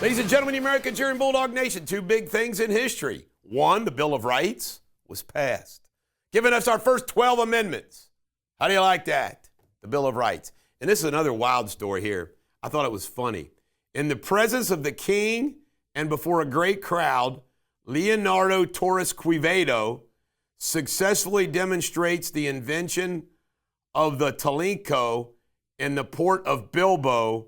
Ladies and gentlemen, the American Cheering Bulldog Nation, two big things in history. One, the Bill of Rights was passed, giving us our first 12 amendments. How do you like that? The Bill of Rights. And this is another wild story here. I thought it was funny. In the presence of the king and before a great crowd, Leonardo Torres Quevedo successfully demonstrates the invention of the talinco in the port of Bilbao,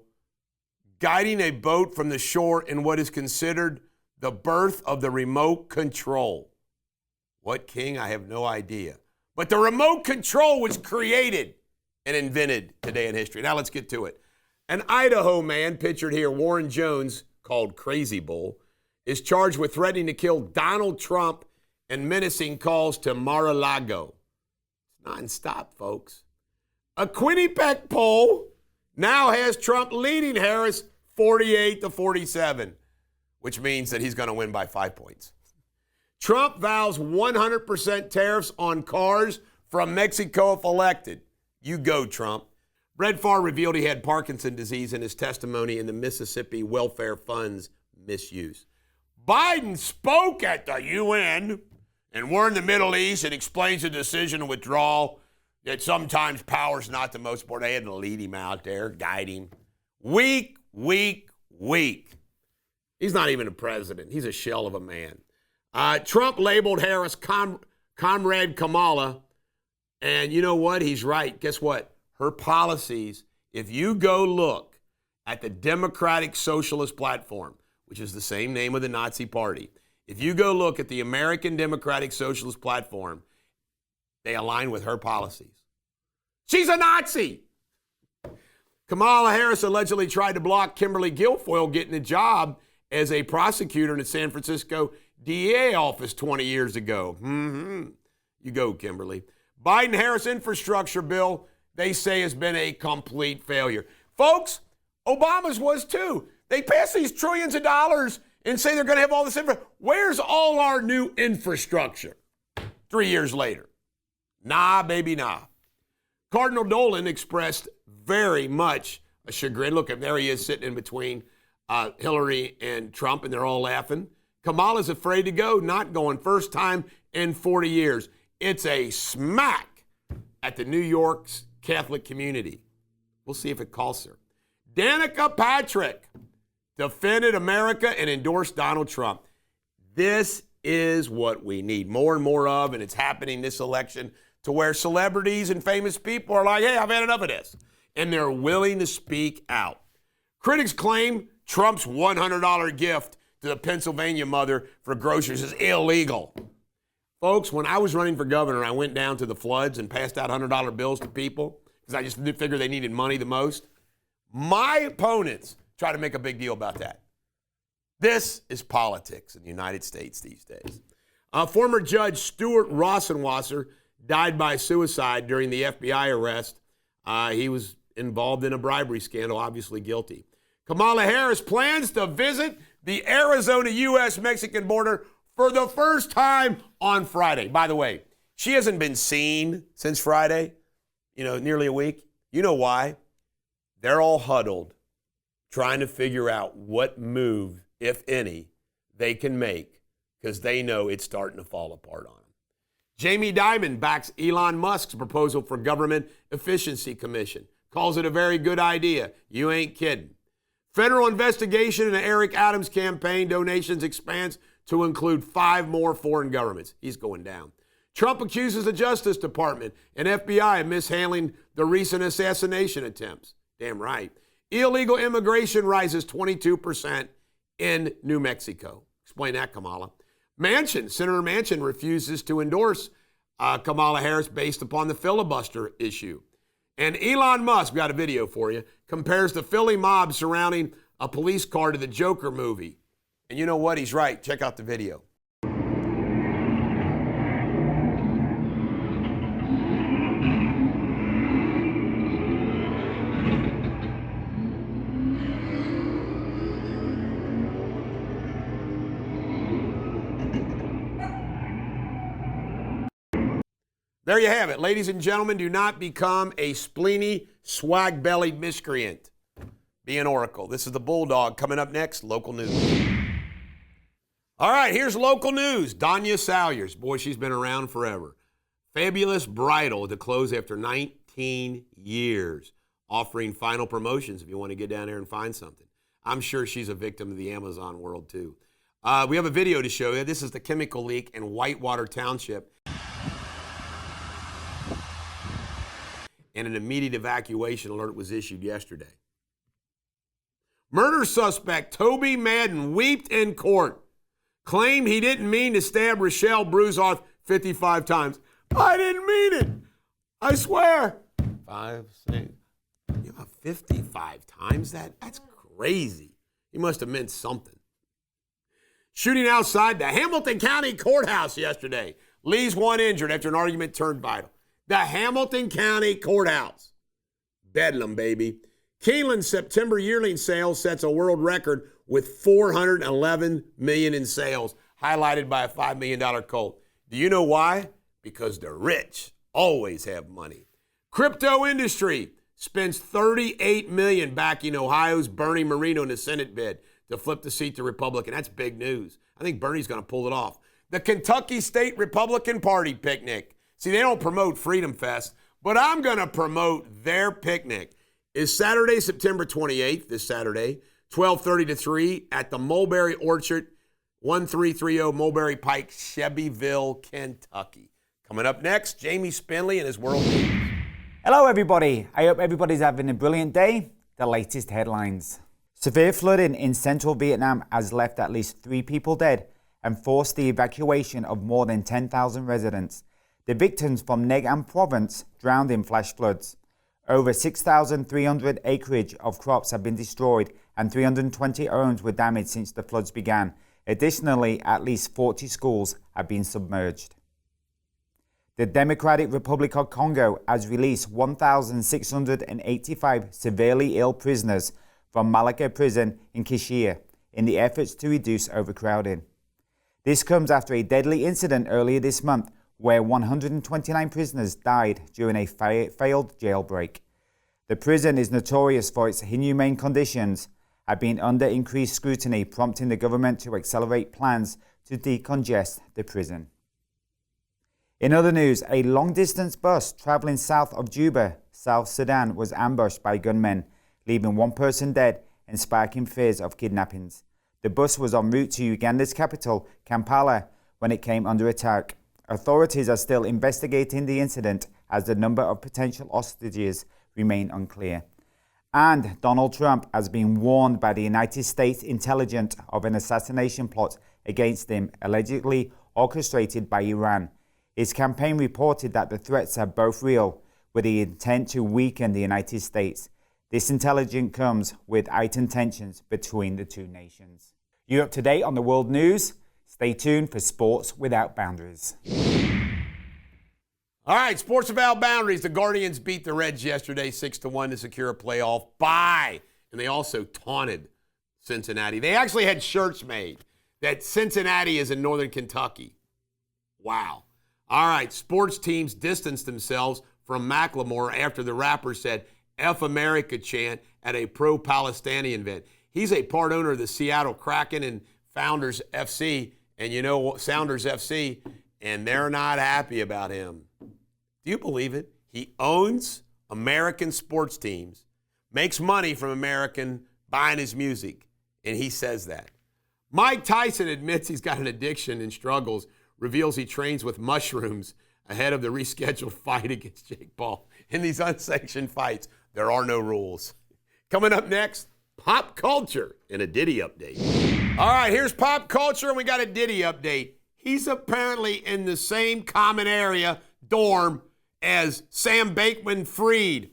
guiding a boat from the shore in what is considered the birth of the remote control. What king? I have no idea. But the remote control was created and invented today in history. Now let's get to it. An Idaho man, pictured here, Warren Jones, called Crazybull, is charged with threatening to kill Donald Trump and menacing calls to Mar-a-Lago. It's nonstop, folks. A Quinnipiac poll now has Trump leading Harris 48-47, which means that he's going to win by 5 points. Trump vows 100% tariffs on cars from Mexico if elected. You go, Trump. Brett Favre revealed he had Parkinson disease in his testimony in the Mississippi Welfare Fund's misuse. Biden spoke at the UN and warned the Middle East and explains the decision to withdraw, that sometimes power's not the most important. They had to lead him out there, guide him. Weak. He's not even a president. He's a shell of a man. Trump labeled Harris Comrade Kamala, and you know what? He's right. Guess what? Her policies, if you go look at the Democratic Socialist Platform, which is the same name of the Nazi Party, if you go look at the American Democratic Socialist Platform, they align with her policies. She's a Nazi. Kamala Harris allegedly tried to block Kimberly Guilfoyle getting a job as a prosecutor in the San Francisco DA office 20 years ago. You go, Kimberly. Biden-Harris infrastructure bill, they say, has been a complete failure. Folks, Obama's was too. They pass these trillions of dollars and say they're going to have all this infrastructure. Where's all our new infrastructure 3 years later? Nah, baby, nah. Cardinal Dolan expressed very much a chagrin. Look, there he is sitting in between Hillary and Trump, and they're all laughing. Kamala's afraid to go, not going. First time in 40 years. It's a smack at the New York's Catholic community. We'll see if it costs her. Danica Patrick defended America and endorsed Donald Trump. This is what we need more and more of, and it's happening this election to where celebrities and famous people are like, hey, I've had enough of this. And they're willing to speak out. Critics claim Trump's $100 gift to the Pennsylvania mother for groceries is illegal. Folks, when I was running for governor, I went down to the floods and passed out $100 bills to people because I just figured they needed money the most. My opponents try to make a big deal about that. This is politics in the United States these days. Former Judge Stuart Rosenwasser died by suicide during the FBI arrest. He was involved in a bribery scandal, obviously guilty. Kamala Harris plans to visit the Arizona U.S. Mexican border for the first time on Friday. By the way, she hasn't been seen since Friday, nearly a week. You know why? They're all huddled trying to figure out what move, if any, they can make because they know it's starting to fall apart on them. Jamie Dimon backs Elon Musk's proposal for Government Efficiency Commission. Calls it a very good idea. You ain't kidding. Federal investigation into Eric Adams' campaign donations expands to include 5 more foreign governments. He's going down. Trump accuses the Justice Department and FBI of mishandling the recent assassination attempts. Damn right. Illegal immigration rises 22% in New Mexico. Explain that, Kamala. Senator Manchin refuses to endorse Kamala Harris based upon the filibuster issue. And Elon Musk, we got a video for you, compares the Philly mob surrounding a police car to the Joker movie. And you know what? He's right. Check out the video. There you have it. Ladies and gentlemen, do not become a spleeny, swag-bellied miscreant. Be an oracle. This is the Bulldog. Coming up next, local news. All right, here's local news. Danya Salyers. Boy, she's been around forever. Fabulous Bridal to close after 19 years, offering final promotions if you want to get down there and find something. I'm sure she's a victim of the Amazon world, too. We have a video to show you. This is the chemical leak in Whitewater Township. And an immediate evacuation alert was issued yesterday. Murder suspect Toby Madden wept in court. Claimed he didn't mean to stab Rochelle Bruzoff 55 times. I didn't mean it. I swear. 5, 6. You know, 55 times? That's crazy. He must have meant something. Shooting outside the Hamilton County Courthouse yesterday. Leaves one injured after an argument turned vital. The Hamilton County Courthouse. Bedlam, baby. Keeneland's September yearling sales sets a world record with $411 million in sales, highlighted by a $5 million Colt. Do you know why? Because the rich always have money. Crypto industry spends $38 million backing Ohio's Bernie Moreno in the Senate bid to flip the seat to Republican. That's big news. I think Bernie's going to pull it off. The Kentucky State Republican Party picnic. See, they don't promote Freedom Fest, but I'm going to promote their picnic. It's Saturday, September 28th, this Saturday, 12:30 to 3 at the Mulberry Orchard, 1330 Mulberry Pike, Shelbyville, Kentucky. Coming up next, Jamie Spinley and his World News. Hello, everybody. I hope everybody's having a brilliant day. The latest headlines. Severe flooding in central Vietnam has left at least 3 people dead and forced the evacuation of more than 10,000 residents. The victims from Nai Am province drowned in flash floods. Over 6,300 acreage of crops have been destroyed and 320 homes were damaged since the floods began. Additionally, at least 40 schools have been submerged. The Democratic Republic of Congo has released 1,685 severely ill prisoners from Malaka prison in Kishia in the efforts to reduce overcrowding. This comes after a deadly incident earlier this month where 129 prisoners died during a failed jailbreak. The prison is notorious for its inhumane conditions, have been under increased scrutiny, prompting the government to accelerate plans to decongest the prison. In other news, a long-distance bus traveling south of Juba, South Sudan, was ambushed by gunmen, leaving 1 person dead and sparking fears of kidnappings. The bus was en route to Uganda's capital, Kampala, when it came under attack. Authorities are still investigating the incident as the number of potential hostages remain unclear. And Donald Trump has been warned by the United States intelligence of an assassination plot against him, allegedly orchestrated by Iran. His campaign reported that the threats are both real, with the intent to weaken the United States. This intelligence comes with heightened tensions between the two nations. You're up to date on the world news. Stay tuned for Sports Without Boundaries. All right, Sports Without Boundaries. The Guardians beat the Reds yesterday 6-1 to secure a playoff bye. And they also taunted Cincinnati. They actually had shirts made that Cincinnati is in Northern Kentucky. Wow. All right, sports teams distanced themselves from Macklemore after the rapper said F America chant at a pro-Palestinian event. He's a part owner of the Seattle Kraken and Founders FC, and you know Sounders FC, and they're not happy about him. Do you believe it? He owns American sports teams, makes money from American buying his music, and he says that. Mike Tyson admits he's got an addiction and struggles, reveals he trains with mushrooms ahead of the rescheduled fight against Jake Paul. In these unsanctioned fights, there are no rules. Coming up next, pop culture and a Diddy update. All right, here's pop culture, and we got a Diddy update. He's apparently in the same common area dorm as Sam Bankman-Fried.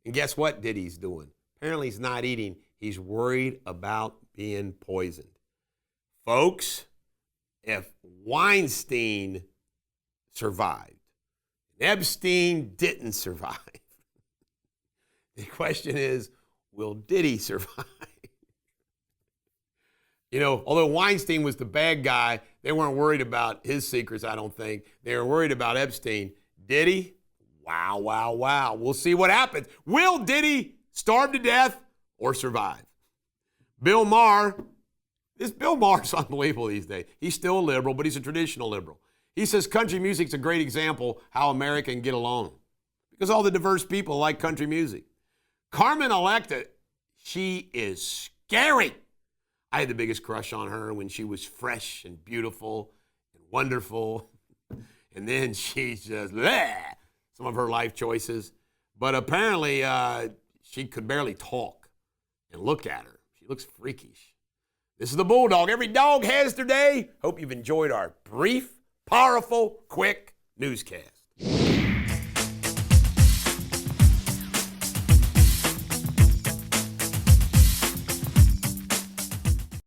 And guess what Diddy's doing? Apparently he's not eating. He's worried about being poisoned. Folks, if Weinstein survived, and Epstein didn't survive, the question is, will Diddy survive? You know, although Weinstein was the bad guy, they weren't worried about his secrets, I don't think. They were worried about Epstein. Diddy? Wow, wow, wow. We'll see what happens. Will Diddy starve to death, or survive. Bill Maher, this Bill Maher's unbelievable these days. He's still a liberal, but he's a traditional liberal. He says country music's a great example how America can get along because all the diverse people like country music. Carmen Electra, she is scary. I had the biggest crush on her when she was fresh and beautiful and wonderful. And then she's just, bleh, some of her life choices. But apparently she could barely talk. And look at her. She looks freakish. This is the Bulldog. Every dog has their day. Hope you've enjoyed our brief, powerful, quick newscast.